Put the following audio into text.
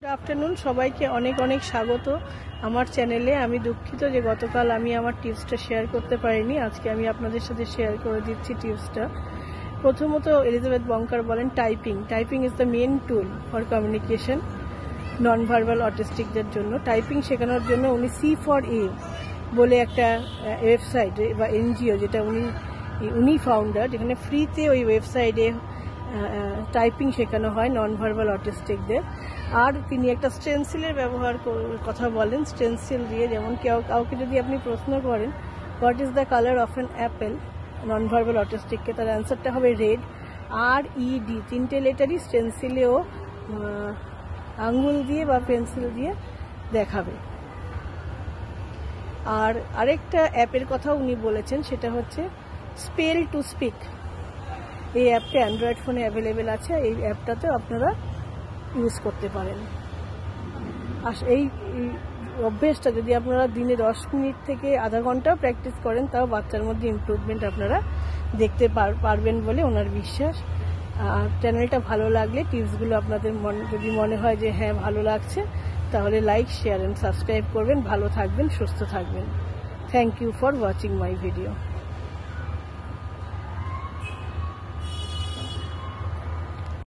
Good afternoon, সবাইকে অনেক অনেক স্বাগত আমার চ্যানেলে। আমি দুঃখিত যে গতকাল আমি আমার টিপসটা শেয়ার করতে পারিনি। আজকে আমি আপনাদের সাথে শেয়ার করে দিচ্ছি টিপসটা। প্রথমত এলিজাবেথ বঙ্কার বলেন typing is the main tool for communication non verbal অটিস্টিকদের জন্য। টাইপিং শেখানোর জন্য উনি C4A বলে একটা ওয়েবসাইট বা এনজিও, যেটা উনি ফাউন্ডার, যেখানে ফ্রিতে ওই ওয়েবসাইটে টাইপিং শেখানো হয় নন ভার্বাল অটিস্টিকদের। আর তিনি একটা স্টেন্সিলের ব্যবহার কথা বলেন। স্টেন্সিল দিয়ে, যেমন কাউকে যদি আপনি প্রশ্ন করেন what is the colour of an apple non verbal অটিস্টিককে, তার অ্যান্সারটা হবে রেড। RED তিনটে লেটারই স্টেন্সিলেও আঙ্গুল দিয়ে বা পেন্সিল দিয়ে দেখাবে। আর আরেকটা অ্যাপের কথা উনি বলেছেন, সেটা হচ্ছে স্পেল টু স্পিক। এই অ্যাপটা অ্যান্ড্রয়েড ফোনে অ্যাভেলেবেল আছে, এই অ্যাপটাতেও আপনারা ইউজ করতে পারেন। আর এই অভ্যেসটা যদি আপনারা দিনে 10 মিনিট থেকে আধা ঘন্টাও প্র্যাকটিস করেন, তাও বাচ্চার মধ্যে ইমপ্রুভমেন্ট আপনারা দেখতে পারবেন বলে ওনার বিশ্বাস। আর চ্যানেলটা ভালো লাগলে, টিপসগুলো আপনাদের যদি মনে হয় যে হ্যাঁ ভালো লাগছে, তাহলে লাইক, শেয়ার অ্যান্ড সাবস্ক্রাইব করবেন। ভালো থাকবেন, সুস্থ থাকবেন। Thank you for watching my video.